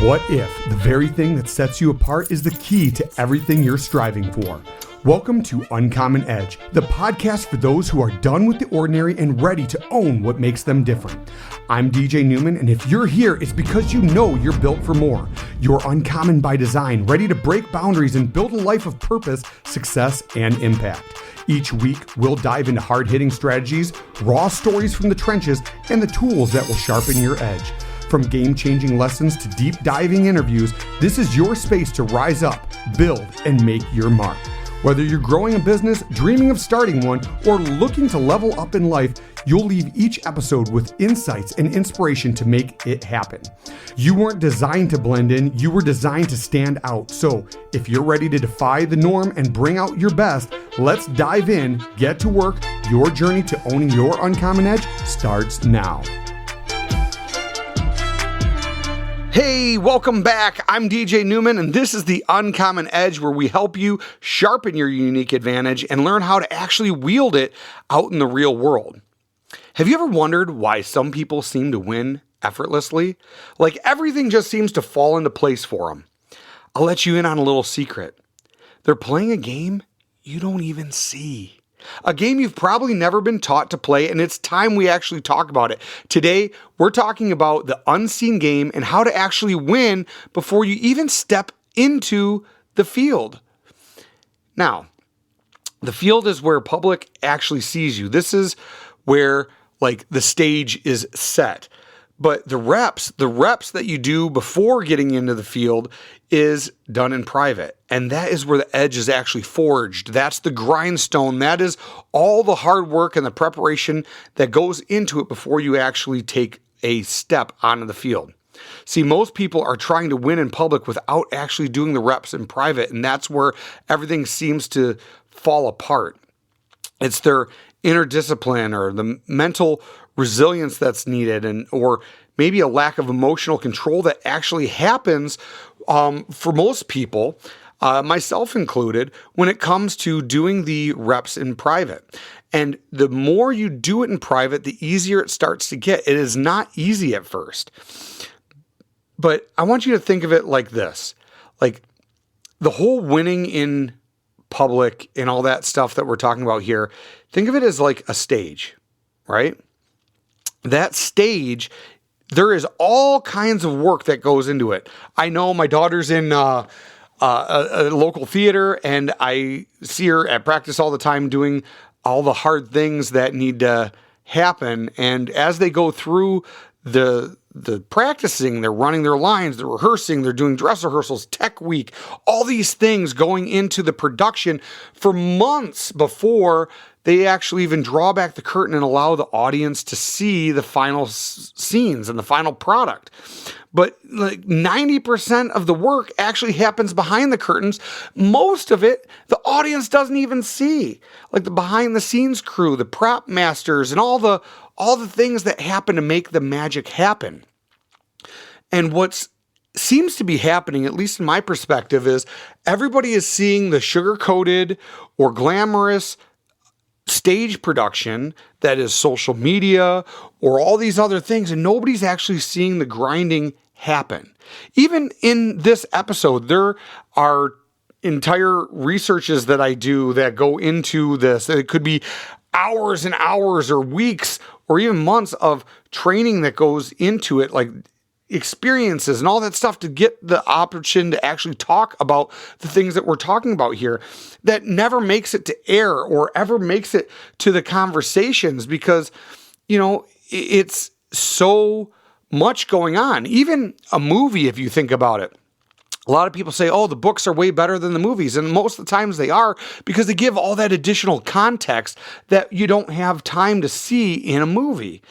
What if the very thing that sets you apart is the key to everything you're striving for? Welcome to Uncommon Edge, the podcast for those who are done with the ordinary and ready to own what makes them different. I'm DJ Neumann, and if you're here, it's because you know you're built for more. You're uncommon by design, ready to break boundaries and build a life of purpose, success, and impact. Each week, we'll dive into hard-hitting strategies, raw stories from the trenches, and the tools that will sharpen your edge. From game-changing lessons to deep-diving interviews, this is your space to rise up, build, and make your mark. Whether you're growing a business, dreaming of starting one, or looking to level up in life, you'll leave each episode with insights and inspiration to make it happen. You weren't designed to blend in, you were designed to stand out. So if you're ready to defy the norm and bring out your best, let's dive in, get to work. Your journey to owning your uncommon edge starts now. Hey, welcome back. I'm DJ Neumann, and this is the Uncommon Edge, where we help you sharpen your unique advantage and learn how to actually wield it out in the real world. Have you ever wondered why some people seem to win effortlessly? Like everything just seems to fall into place for them. I'll let you in on a little secret. They're playing a game you don't even see. A game you've probably never been taught to play, and it's time we actually talk about it. Today, we're talking about the unseen game and how to actually win before you even step into the field. Now, the field is where public actually sees you. This is where the stage is set. But the reps that you do before getting into the field is done in private. And that is where the edge is actually forged. That's the grindstone. That is all the hard work and the preparation that goes into it before you actually take a step onto the field. See, most people are trying to win in public without actually doing the reps in private. And that's where everything seems to fall apart. It's their inner discipline or the mental resilience that's needed, or maybe a lack of emotional control that actually happens for most people, myself included, when it comes to doing the reps in private. And the more you do it in private, the easier it starts to get. It is not easy at first. But I want you to think of it like this. Like the whole winning in public and all that stuff that we're talking about here, think of it as like a stage, right? That stage, there is all kinds of work that goes into it. I know my daughter's in a local theater, and I see her at practice all the time doing all the hard things that need to happen. And as they go through the practicing, they're running their lines, they're rehearsing, they're doing dress rehearsals, tech week, all these things going into the production for months before they actually even draw back the curtain and allow the audience to see the final scenes and the final product. But 90% of the work actually happens behind the curtains. Most of it, the audience doesn't even see. Like the behind the scenes crew, the prop masters, and all the things that happen to make the magic happen. And what seems to be happening, at least in my perspective, is everybody is seeing the sugar-coated or glamorous stage production that is social media or all these other things, and nobody's actually seeing the grinding happen. Even in this episode, there are entire researches that I do that go into this. It could be hours and hours or weeks or even months of training that goes into it, like experiences and all that stuff, to get the opportunity to actually talk about the things that we're talking about here, that never makes it to air or ever makes it to the conversations because, it's so much going on. Even a movie, if you think about it. A lot of people say, oh, the books are way better than the movies. And most of the times they are, because they give all that additional context that you don't have time to see in a movie.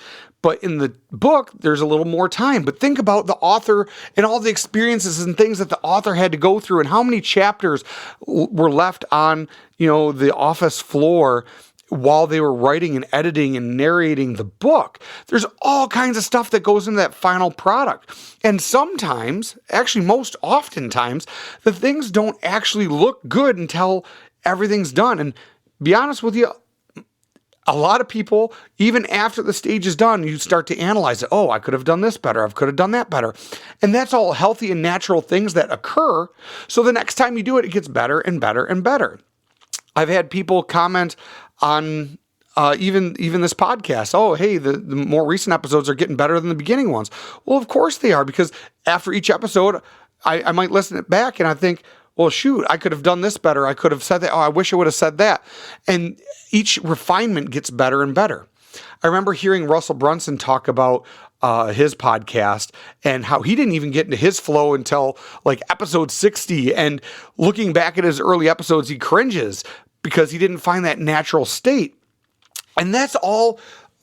But in the book, there's a little more time. But think about the author and all the experiences and things that the author had to go through, and how many chapters were left on, the office floor while they were writing and editing and narrating the book. There's all kinds of stuff that goes into that final product. And sometimes, actually most oftentimes, the things don't actually look good until everything's done. And be honest with you, a lot of people, even after the stage is done, you start to analyze it. Oh, I could have done this better. I could have done that better. And that's all healthy and natural things that occur. So the next time you do it, it gets better and better and better. I've had people comment on even this podcast. Oh, hey, the more recent episodes are getting better than the beginning ones. Well, of course they are, because after each episode, I might listen it back and I think, well, shoot, I could have done this better. I could have said that. Oh, I wish I would have said that. And each refinement gets better and better. I remember hearing Russell Brunson talk about his podcast and how he didn't even get into his flow until like episode 60. And looking back at his early episodes, he cringes because he didn't find that natural state. And that's all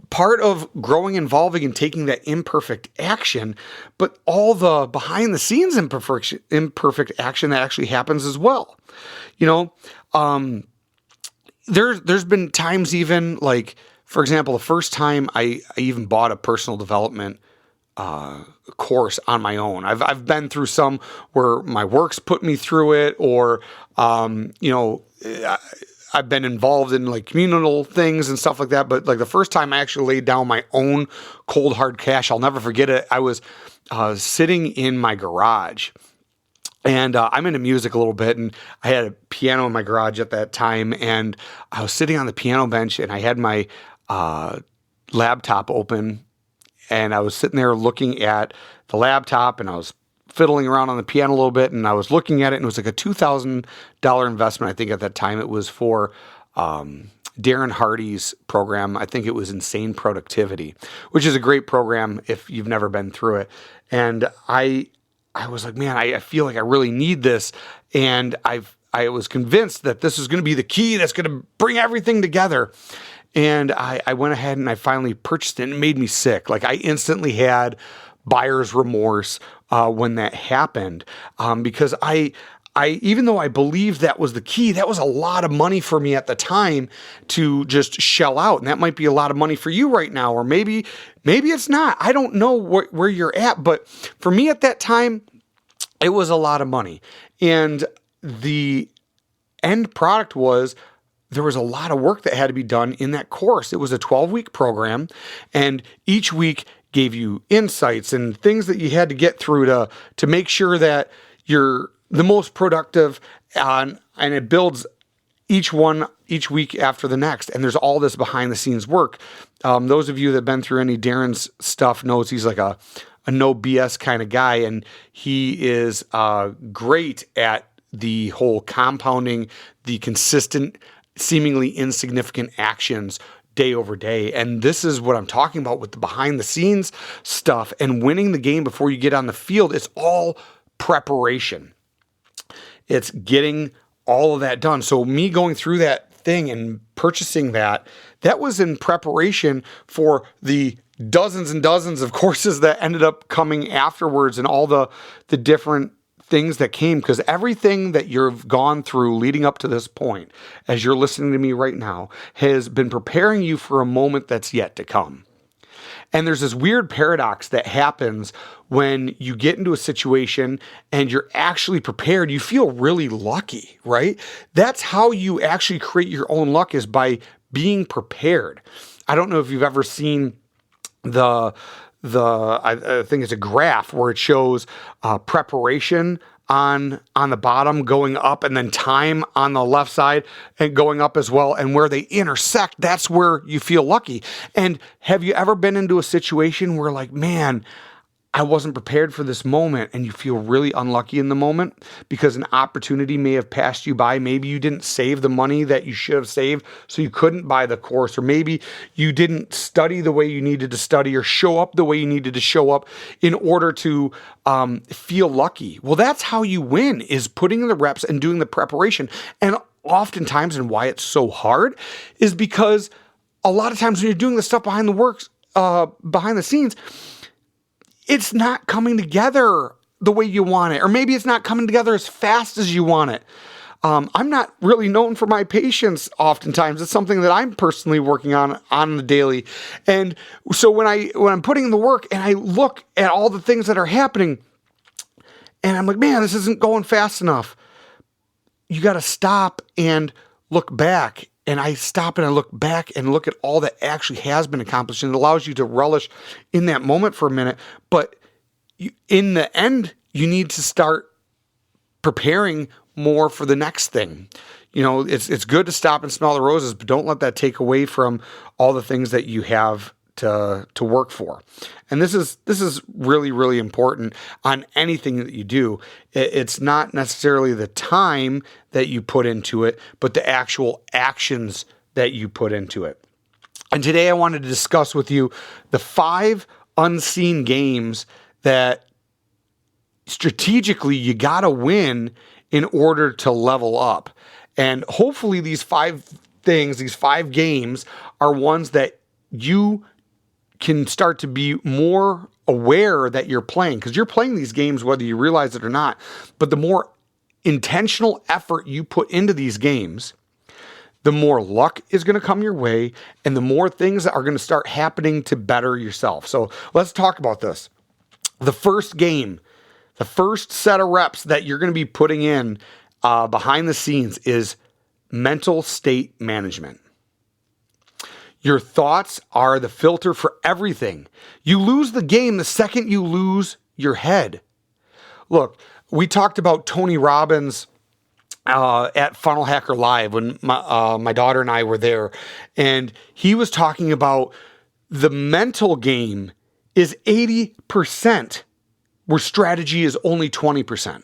part of growing, evolving, and taking that imperfect action, but all the behind the scenes imperfect action that actually happens as well. There's been times, even like, for example, the first time I even bought a personal development course on my own. I've been through some where my work's put me through it, or I've been involved in like communal things and stuff like that. But like the first time I actually laid down my own cold hard cash, I'll never forget it. I was sitting in my garage, and I'm into music a little bit, and I had a piano in my garage at that time, and I was sitting on the piano bench, and I had my laptop open, and I was sitting there looking at the laptop, and I was fiddling around on the piano a little bit, and I was looking at it, and it was like a $2,000 investment. I think at that time it was for Darren Hardy's program. I think it was Insane Productivity, which is a great program if you've never been through it. And I was like, man, I feel like I really need this. And I was convinced that this was going to be the key that's going to bring everything together. And I went ahead and I finally purchased it, and it made me sick. Like, I instantly had buyer's remorse when that happened, because I even though I believed that was the key, that was a lot of money for me at the time to just shell out. And that might be a lot of money for you right now, or maybe it's not. I don't know where you're at, but for me at that time, it was a lot of money. And the end product was, there was a lot of work that had to be done in that course. It was a 12-week program, and each week gave you insights and things that you had to get through to make sure that you're the most productive, and it builds each week after the next. And there's all this behind the scenes work. Those of you that have been through any Darren's stuff knows he's like a no BS kind of guy, and he is great at the whole compounding, the consistent, seemingly insignificant actions day over day. And this is what I'm talking about with the behind the scenes stuff and winning the game before you get on the field. It's all preparation. It's getting all of that done. So me going through that thing and purchasing that was in preparation for the dozens and dozens of courses that ended up coming afterwards, and all the different things that came, because everything that you've gone through leading up to this point, as you're listening to me right now, has been preparing you for a moment that's yet to come. And there's this weird paradox that happens when you get into a situation and you're actually prepared. You feel really lucky, right? That's how you actually create your own luck, is by being prepared. I don't know if you've ever seen I think it's a graph where it shows preparation on the bottom going up, and then time on the left side and going up as well. And where they intersect, that's where you feel lucky. And have you ever been into a situation where, like, man, I wasn't prepared for this moment, and you feel really unlucky in the moment because an opportunity may have passed you by? Maybe you didn't save the money that you should have saved, so you couldn't buy the course, or maybe you didn't study the way you needed to study, or show up the way you needed to show up in order to feel lucky. Well, that's how you win, is putting in the reps and doing the preparation. And oftentimes, and why it's so hard, is because a lot of times when you're doing the stuff behind the scenes, it's not coming together the way you want it, or maybe it's not coming together as fast as you want it. I'm not really known for my patience oftentimes. It's something that I'm personally working on the daily. And so when I'm putting in the work and I look at all the things that are happening, and I'm like, man, this isn't going fast enough. You got to stop and look back and I stop and I look back and look at all that actually has been accomplished, and it allows you to relish in that moment for a minute. But in the end, you need to start preparing more for the next thing. It's good to stop and smell the roses, but don't let that take away from all the things that you have to work for. And this is really, really important on anything that you do. It's not necessarily the time that you put into it, but the actual actions that you put into it. And today I wanted to discuss with you the 5 unseen games that strategically you got to win in order to level up. And hopefully these 5 things, these 5 games are ones that you can start to be more aware that you're playing, because you're playing these games whether you realize it or not. But the more intentional effort you put into these games, the more luck is going to come your way, and the more things are going to start happening to better yourself. So let's talk about this. The first game, the first set of reps that you're going to be putting in behind the scenes is mental state management. Your thoughts are the filter for everything. You lose the game the second you lose your head. Look, we talked about Tony Robbins at Funnel Hacker Live when my daughter and I were there, and he was talking about the mental game is 80%, where strategy is only 20%.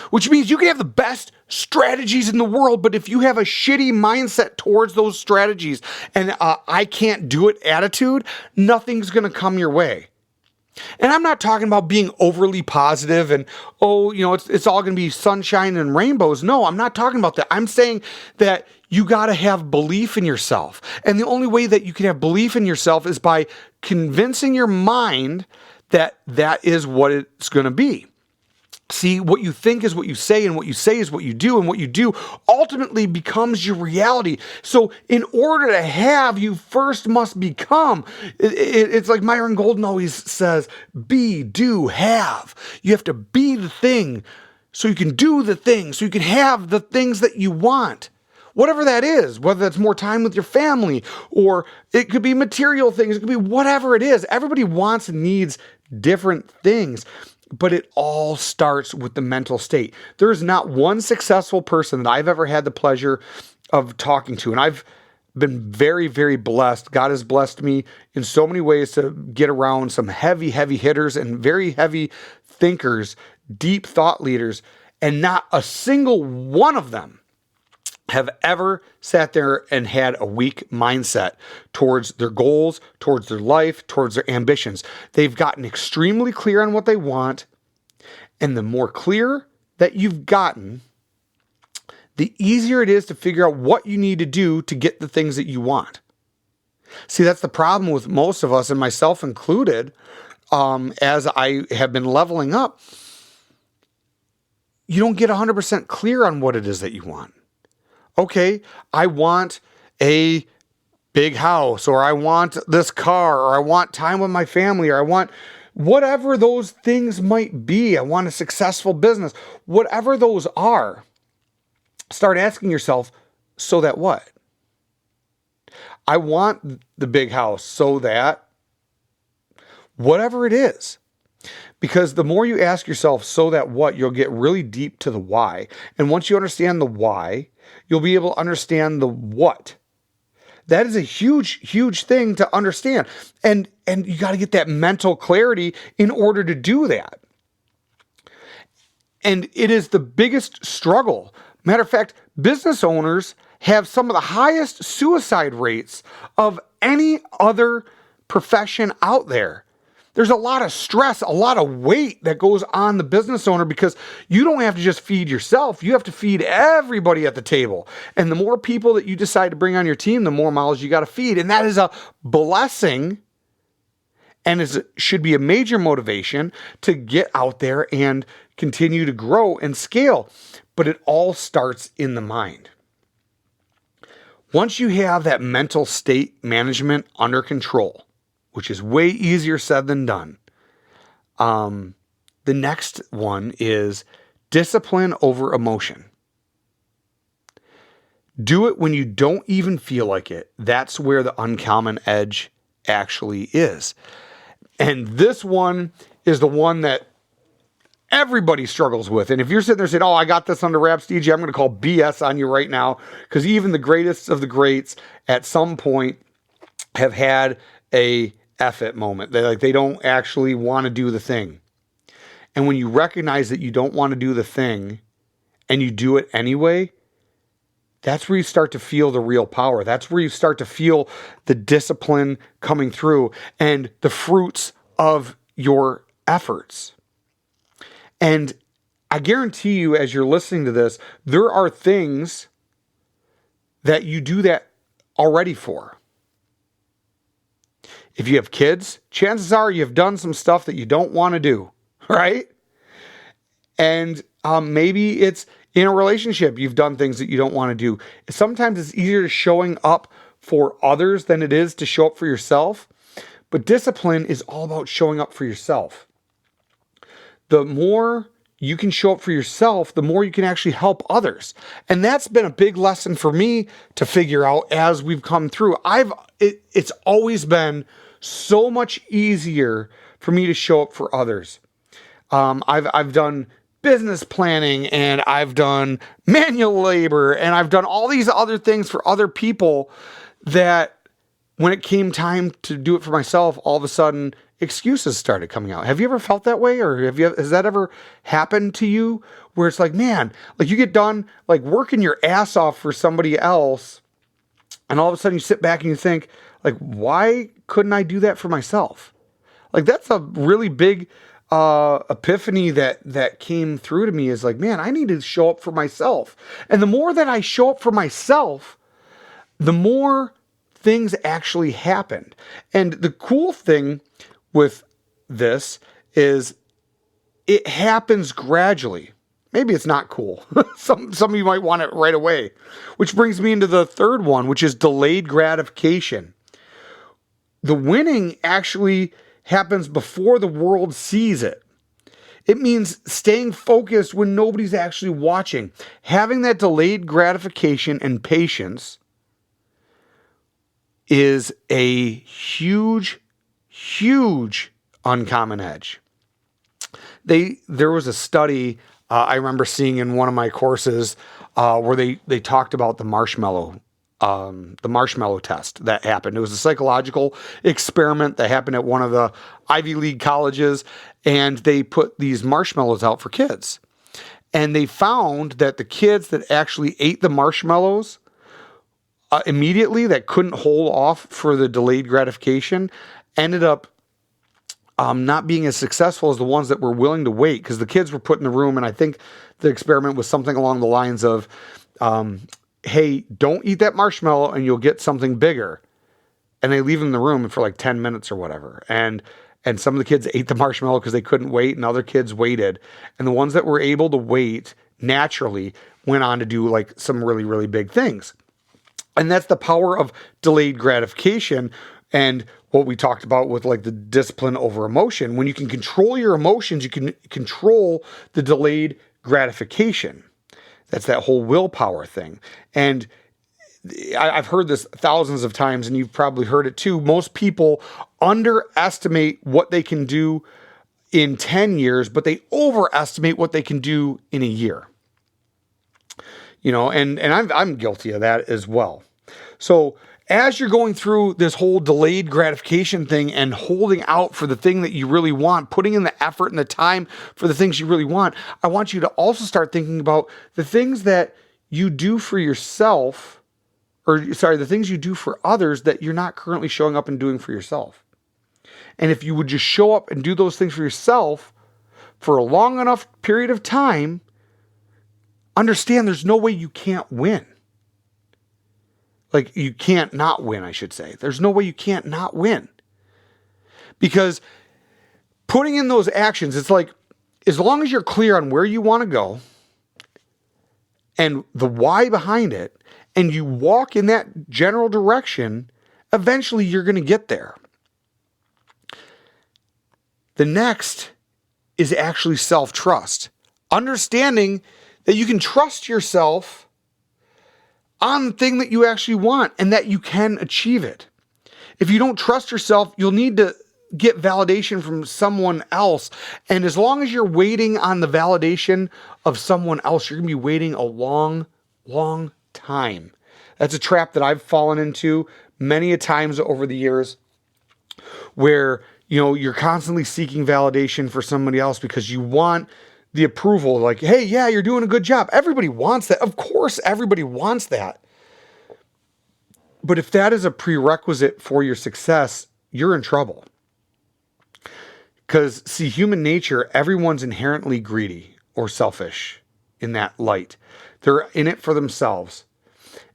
Which means you can have the best strategies in the world, but if you have a shitty mindset towards those strategies and I can't do it attitude, nothing's going to come your way. And I'm not talking about being overly positive and, it's all going to be sunshine and rainbows. No, I'm not talking about that. I'm saying that you got to have belief in yourself. And the only way that you can have belief in yourself is by convincing your mind that that is what it's going to be. See, what you think is what you say, and what you say is what you do, and what you do ultimately becomes your reality. So in order to have, you first must become. It's like Myron Golden always says, be, do, have. You have to be the thing so you can do the thing, so you can have the things that you want. Whatever that is, whether that's more time with your family, or it could be material things, it could be whatever it is. Everybody wants and needs different things. But it all starts with the mental state. There is not one successful person that I've ever had the pleasure of talking to. And I've been very, very blessed. God has blessed me in so many ways to get around some heavy, heavy hitters and very heavy thinkers, deep thought leaders. And not a single one of them have ever sat there and had a weak mindset towards their goals, towards their life, towards their ambitions. They've gotten extremely clear on what they want, and the more clear that you've gotten, the easier it is to figure out what you need to do to get the things that you want. See, that's the problem with most of us, and myself included, as I have been leveling up. You don't get 100% clear on what it is that you want. Okay, I want a big house, or I want this car, or I want time with my family, or I want whatever those things might be. I want a successful business. Whatever those are, start asking yourself, so that what? I want the big house so that whatever it is. Because the more you ask yourself, so that what, you'll get really deep to the why. And once you understand the why, you'll be able to understand the what. That is a huge, huge thing to understand. And you got to get that mental clarity in order to do that. And it is the biggest struggle. Matter of fact, business owners have some of the highest suicide rates of any other profession out there. There's a lot of stress, a lot of weight that goes on the business owner, because you don't have to just feed yourself. You have to feed everybody at the table. And the more people that you decide to bring on your team, the more mouths you got to feed. And that is a blessing, and should be a major motivation to get out there and continue to grow and scale. But it all starts in the mind. Once you have that mental state management under control, which is way easier said than done. The next one is discipline over emotion. Do it when you don't even feel like it. That's where the uncommon edge actually is. And this one is the one that everybody struggles with. And if you're sitting there saying, oh, I got this under wraps, DJ, I'm going to call BS on you right now, because even the greatest of the greats at some point have had a F it moment. They don't actually want to do the thing. And when you recognize that you don't want to do the thing and you do it anyway, that's where you start to feel the real power. That's where you start to feel the discipline coming through and the fruits of your efforts. And I guarantee you, as you're listening to this, there are things that you do that already for. If you have kids, chances are you've done some stuff that you don't want to do, right? And maybe it's in a relationship, you've done things that you don't want to do. Sometimes it's easier to showing up for others than it is to show up for yourself. But discipline is all about showing up for yourself. The more you can show up for yourself, the more you can actually help others. And that's been a big lesson for me to figure out as we've come through. It's always been so much easier for me to show up for others. I've done business planning, and I've done manual labor, and I've done all these other things for other people that when it came time to do it for myself, all of a sudden excuses started coming out. Have you ever felt that way? Or has that ever happened to you where it's like, man, like you get done like working your ass off for somebody else, and all of a sudden you sit back and you think like, why couldn't I do that for myself? Like that's a really big epiphany that came through to me, is like, man, I need to show up for myself. And the more that I show up for myself, the more things actually happened. And the cool thing with this is it happens gradually. Maybe it's not cool. Some of you might want it right away, which brings me into the third one, which is delayed gratification. The winning actually happens before the world sees it. It means staying focused when nobody's actually watching. Having that delayed gratification and patience is a huge, huge uncommon edge. There was a study I remember seeing in one of my courses where they talked about the marshmallow test that happened. It was a psychological experiment that happened at one of the Ivy League colleges, and they put these marshmallows out for kids. And they found that the kids that actually ate the marshmallows immediately, that couldn't hold off for the delayed gratification, ended up not being as successful as the ones that were willing to wait, because the kids were put in the room, and I think the experiment was something along the lines of, hey, don't eat that marshmallow and you'll get something bigger. And they leave them in the room for like 10 minutes or whatever. And some of the kids ate the marshmallow because they couldn't wait, and other kids waited. And the ones that were able to wait naturally went on to do like some really, really big things. And that's the power of delayed gratification and what we talked about with like the discipline over emotion. When you can control your emotions, you can control the delayed gratification. That's that whole willpower thing. And I've heard this thousands of times, and you've probably heard it too. Most people underestimate what they can do in 10 years, but they overestimate what they can do in a year. You know, and I'm guilty of that as well. So as you're going through this whole delayed gratification thing and holding out for the thing that you really want, putting in the effort and the time for the things you really want, I want you to also start thinking about the things that you do for yourself, the things you do for others that you're not currently showing up and doing for yourself. And if you would just show up and do those things for yourself for a long enough period of time, understand there's no way you can't win. Like, you can't not win, I should say. There's no way you can't not win. Because putting in those actions, it's like, as long as you're clear on where you want to go and the why behind it, and you walk in that general direction, eventually you're going to get there. The next is actually self-trust. Understanding that you can trust yourself on the thing that you actually want and that you can achieve it. If you don't trust yourself, you'll need to get validation from someone else. And as long as you're waiting on the validation of someone else, you're going to be waiting a long, long time. That's a trap that I've fallen into many a times over the years, where, you're constantly seeking validation for somebody else because you want the approval. Like, hey, yeah, you're doing a good job. Everybody wants that. Of course, everybody wants that. But if that is a prerequisite for your success, you're in trouble. Because, see, human nature, everyone's inherently greedy or selfish in that light. They're in it for themselves.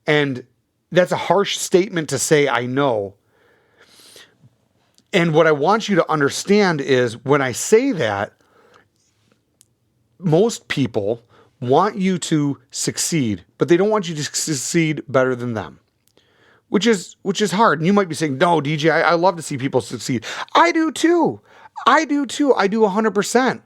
And that's a harsh statement to say, I know. And what I want you to understand is when I say that, most people want you to succeed, but they don't want you to succeed better than them, which is hard. And you might be saying, no, DJ, I love to see people succeed. I do too. I do 100%.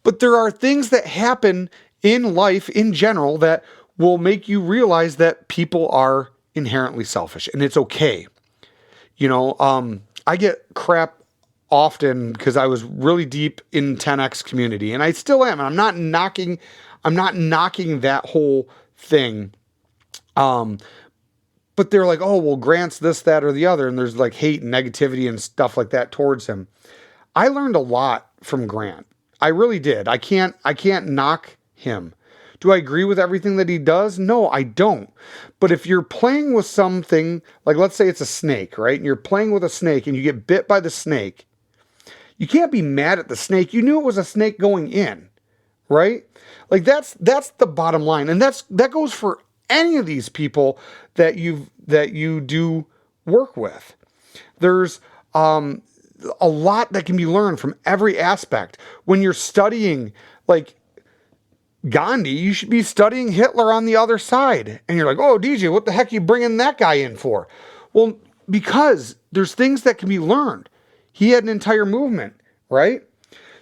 But there are things that happen in life in general that will make you realize that people are inherently selfish, and it's okay. I get crap often because I was really deep in 10X community, and I still am. And I'm not knocking that whole thing. But they're like, oh, well, Grant's this, that, or the other. And there's like hate and negativity and stuff like that towards him. I learned a lot from Grant. I really did. I can't knock him. Do I agree with everything that he does? No, I don't. But if you're playing with something, like let's say it's a snake, right? And you're playing with a snake and you get bit by the snake, you can't be mad at the snake. You knew it was a snake going in, right? Like that's the bottom line. And that goes for any of these people that you do work with. There's a lot that can be learned from every aspect. When you're studying, like Gandhi, you should be studying Hitler on the other side. And you're like, oh, DJ, what the heck are you bringing that guy in for? Well, because there's things that can be learned. He had an entire movement, right?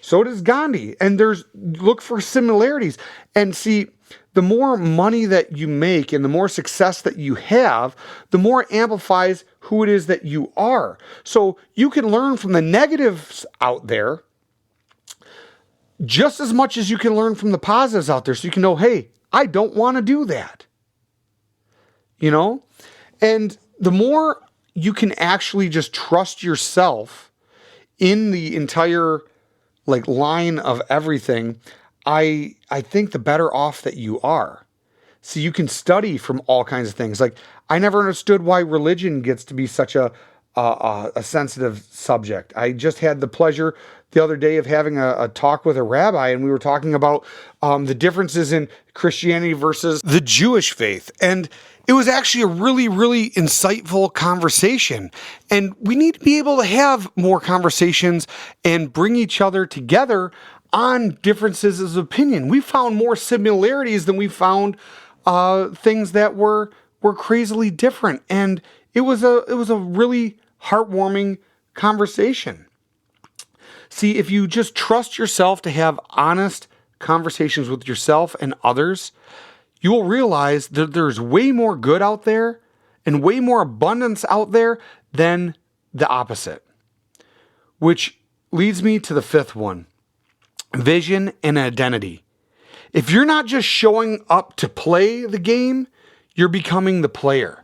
So does Gandhi. And look for similarities. And see, the more money that you make and the more success that you have, the more amplifies who it is that you are. So you can learn from the negatives out there just as much as you can learn from the positives out there. So you can know, hey, I don't want to do that. And the more you can actually just trust yourself in the entire line of everything, I think the better off that you are. So you can study from all kinds of things. Like, I never understood why religion gets to be such a sensitive subject. I just had the pleasure the other day of having a talk with a rabbi, and we were talking about the differences in Christianity versus the Jewish faith. And it was actually a really, really insightful conversation. And we need to be able to have more conversations and bring each other together on differences of opinion. We found more similarities than we found things that were crazily different. And it was a really heartwarming conversation. See, if you just trust yourself to have honest conversations with yourself and others, you will realize that there's way more good out there and way more abundance out there than the opposite. Which leads me to the fifth one, vision and identity. If you're not just showing up to play the game, you're becoming the player.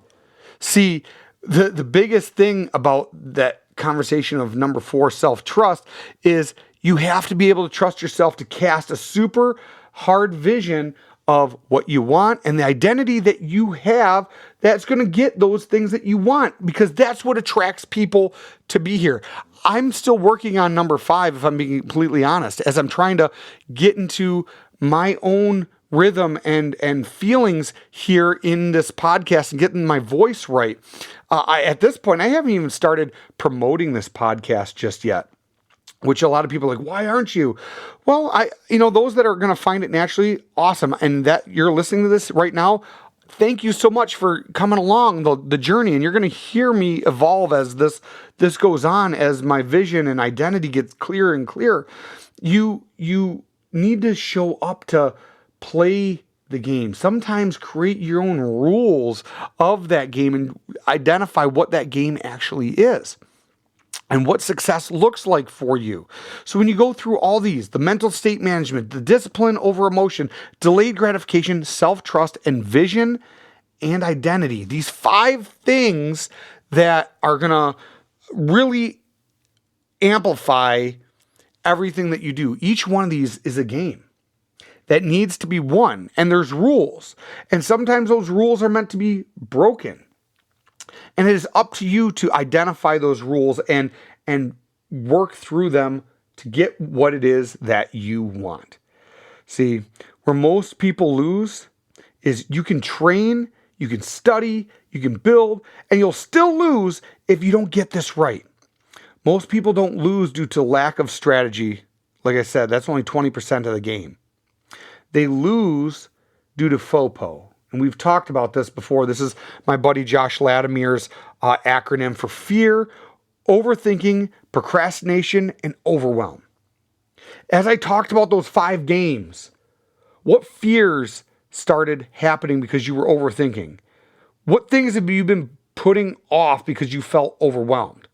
See, the biggest thing about that conversation of number 4, self-trust, is you have to be able to trust yourself to cast a super hard vision of what you want and the identity that you have that's going to get those things that you want, because that's what attracts people to be here. I'm still working on number 5, if I'm being completely honest, as I'm trying to get into my own rhythm and feelings here in this podcast and getting my voice right. At this point, I haven't even started promoting this podcast just yet, which a lot of people are like, why aren't you? Well, those that are going to find it naturally, awesome. And that you're listening to this right now, thank you so much for coming along the journey. And you're going to hear me evolve as this goes on, as my vision and identity gets clearer and clearer. You need to show up to play the game. Sometimes create your own rules of that game and identify what that game actually is and what success looks like for you. So when you go through all these, the mental state management, the discipline over emotion, delayed gratification, self-trust, and vision and identity, these 5 things that are going to really amplify everything that you do. Each one of these is a game that needs to be won, and there's rules. And sometimes those rules are meant to be broken. And it is up to you to identify those rules and work through them to get what it is that you want. See, where most people lose is you can train, you can study, you can build, and you'll still lose if you don't get this right. Most people don't lose due to lack of strategy. Like I said, that's only 20% of the game. They lose due to FOPO. And we've talked about this before. This is my buddy Josh Latimer's acronym for fear, overthinking, procrastination, and overwhelm. As I talked about those 5 games, what fears started happening because you were overthinking? What things have you been putting off because you felt overwhelmed?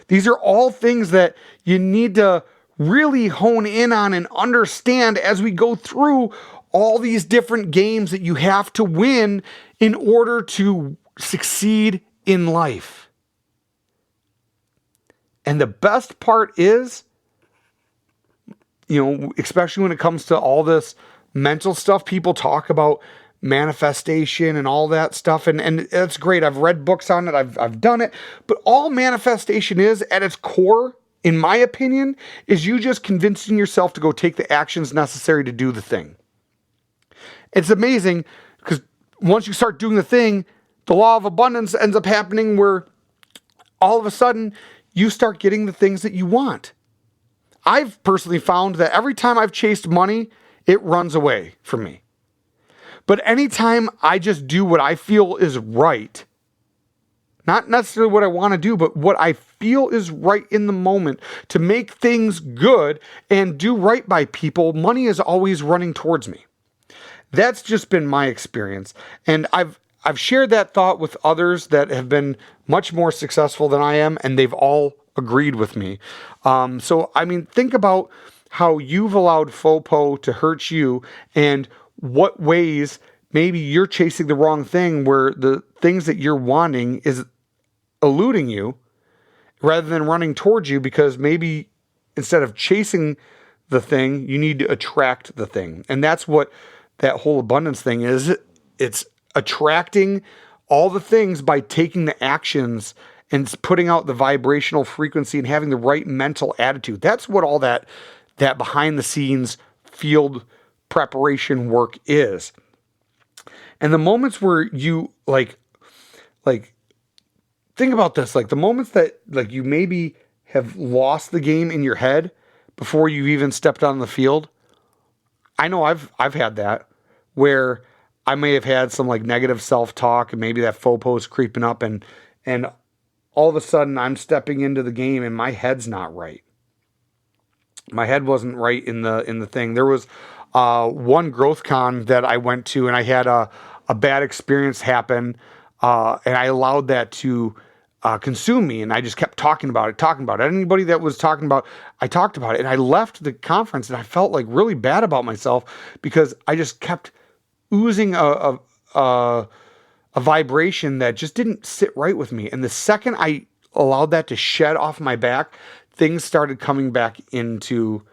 These are all things that you need to really hone in on and understand as we go through all these different games that you have to win in order to succeed in life. And the best part is, especially when it comes to all this mental stuff, people talk about manifestation and all that stuff. And that's great. I've read books on it. I've done it. But all manifestation is at its core, in my opinion, is you just convincing yourself to go take the actions necessary to do the thing. It's amazing because once you start doing the thing, the law of abundance ends up happening where all of a sudden you start getting the things that you want. I've personally found that every time I've chased money, it runs away from me. But anytime I just do what I feel is right, not necessarily what I want to do, but what I feel is right in the moment to make things good and do right by people, money is always running towards me. That's just been my experience. And I've shared that thought with others that have been much more successful than I am, and they've all agreed with me. Think about how you've allowed FOPO to hurt you and what ways maybe you're chasing the wrong thing where the things that you're wanting is eluding you rather than running towards you, because maybe instead of chasing the thing, you need to attract the thing. And that's what that whole abundance thing is. It's attracting all the things by taking the actions and putting out the vibrational frequency and having the right mental attitude. That's what all that behind the scenes field preparation work is. And the moments where you like think about this, like the moments that like you maybe have lost the game in your head before you've even stepped on the field. I know I've had that where I may have had some like negative self-talk and maybe that FOPO is creeping up and all of a sudden I'm stepping into the game and my head's not right. My head wasn't right in the thing. There was one growth con that I went to and I had a bad experience happen and I allowed that to consume me, and I just kept talking about it. Anybody that was talking about, I talked about it, and I left the conference and I felt like really bad about myself because I just kept oozing a vibration that just didn't sit right with me. And the second I allowed that to shed off my back, things started coming back into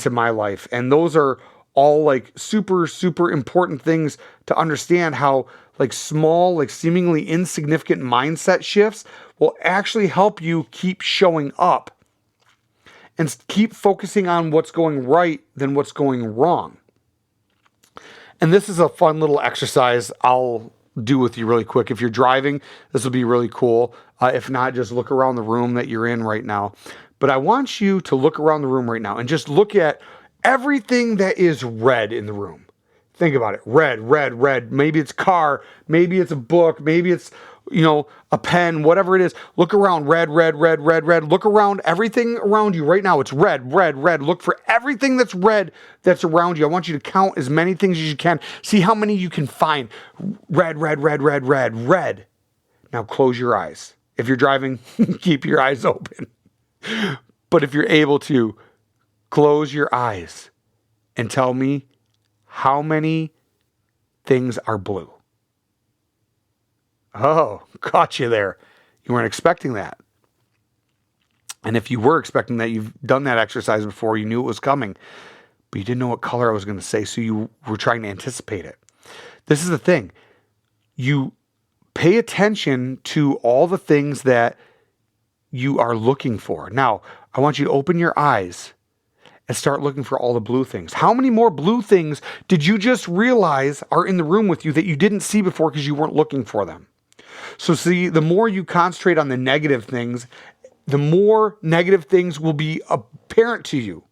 my life. And those are all like super, super important things to understand, how like small, like seemingly insignificant mindset shifts will actually help you keep showing up and keep focusing on what's going right than what's going wrong. And this is a fun little exercise I'll do with you really quick. If you're driving, this will be really cool. If not, just look around the room that you're in right now. But I want you to look around the room right now and just look at everything that is red in the room. Think about it. Red, red, red. Maybe it's car. Maybe it's a book. Maybe it's a pen, whatever it is. Look around, red, red, red, red, red. Look around, everything around you right now. It's red, red, red. Look for everything that's red that's around you. I want you to count as many things as you can. See how many you can find. Red, red, red, red, red, red. Now close your eyes. If you're driving, keep your eyes open. But if you're able to, close your eyes and tell me how many things are blue. Oh, caught you there. You weren't expecting that. And if you were expecting that, you've done that exercise before, you knew it was coming, but you didn't know what color I was going to say, so you were trying to anticipate it. This is the thing. You pay attention to all the things that you are looking for. Now, I want you to open your eyes and start looking for all the blue things. How many more blue things did you just realize are in the room with you that you didn't see before because you weren't looking for them? So see, the more you concentrate on the negative things, the more negative things will be apparent to you.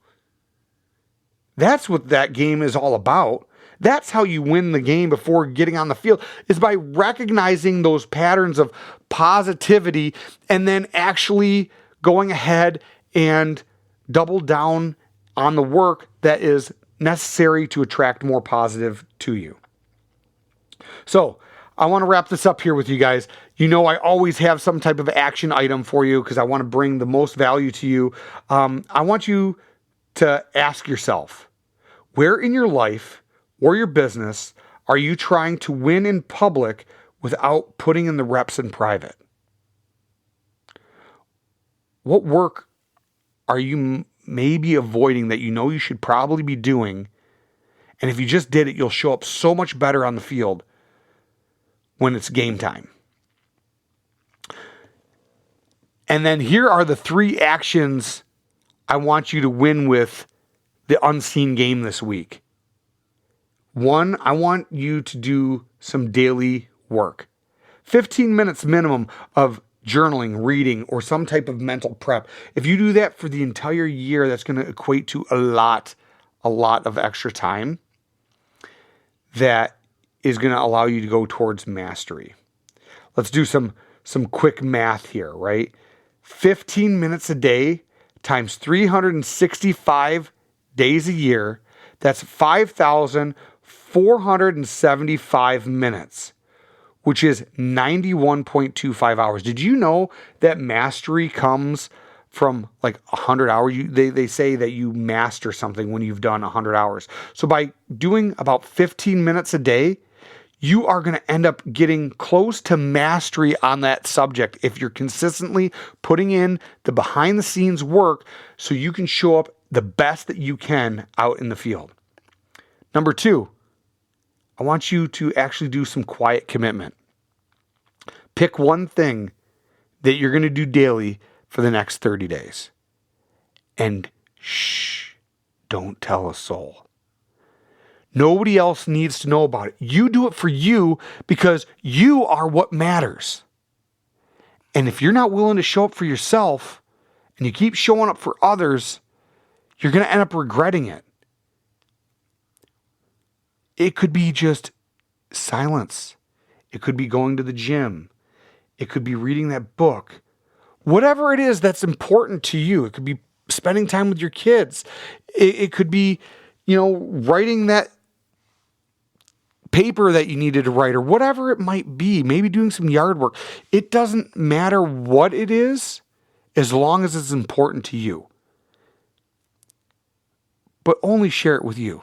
That's what that game is all about. That's how you win the game before getting on the field, is by recognizing those patterns of positivity and then actually going ahead and double down on the work that is necessary to attract more positive to you. So I want to wrap this up here with you guys. I always have some type of action item for you because I want to bring the most value to you. I want you to ask yourself, where in your life or your business are you trying to win in public without putting in the reps in private? What work are you maybe avoiding that you should probably be doing? And if you just did it, you'll show up so much better on the field when it's game time. And then here are the 3 actions I want you to win with the unseen game this week. 1, I want you to do some daily work. 15 minutes minimum of journaling, reading, or some type of mental prep. If you do that for the entire year, that's going to equate to a lot of extra time that is going to allow you to go towards mastery. Let's do some quick math here, right? 15 minutes a day times 365 days a year, that's 5,475 minutes, which is 91.25 hours. Did you know that mastery comes from like 100 hours? They say that you master something when you've done 100 hours. So by doing about 15 minutes a day, you are going to end up getting close to mastery on that subject if you're consistently putting in the behind the scenes work so you can show up the best that you can out in the field. Number 2, I want you to actually do some quiet commitment. Pick one thing that you're going to do daily for the next 30 days. And don't tell a soul. Nobody else needs to know about it. You do it for you because you are what matters. And if you're not willing to show up for yourself and you keep showing up for others, you're going to end up regretting it. It could be just silence. It could be going to the gym. It could be reading that book. Whatever it is that's important to you. It could be spending time with your kids. It could be, writing that paper that you needed to write or whatever it might be. Maybe doing some yard work. It doesn't matter what it is as long as it's important to you. But only share it with you.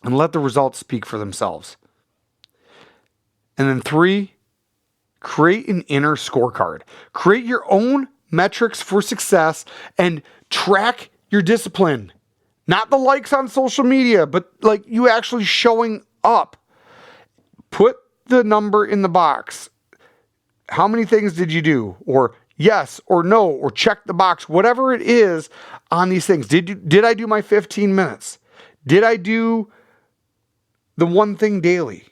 And let the results speak for themselves. And then 3, create an inner scorecard. Create your own metrics for success and track your discipline. Not the likes on social media, but like you actually showing up. Put the number in the box. How many things did you do? Or yes or no, or check the box, whatever it is on these things. Did I do my 15 minutes? Did I do the one thing daily?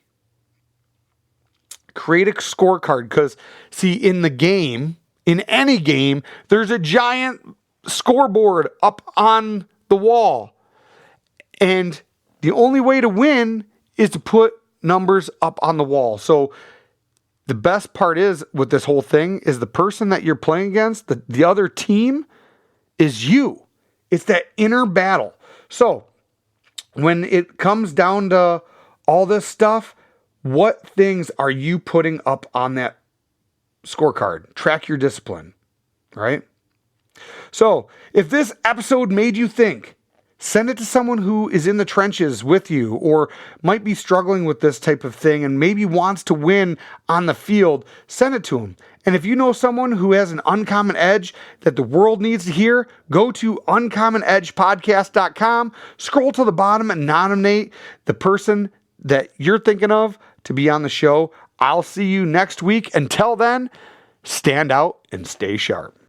Create a scorecard because, see, in the game, in any game, there's a giant scoreboard up on the wall. And the only way to win is to put numbers up on the wall. So the best part is with this whole thing is the person that you're playing against, the other team is you. It's that inner battle. So when it comes down to all this stuff, what things are you putting up on that scorecard? Track your discipline, right? So if this episode made you think, send it to someone who is in the trenches with you or might be struggling with this type of thing and maybe wants to win on the field. Send it to them. And if you know someone who has an uncommon edge that the world needs to hear, go to uncommonedgepodcast.com, scroll to the bottom and nominate the person that you're thinking of to be on the show. I'll see you next week. Until then, stand out and stay sharp.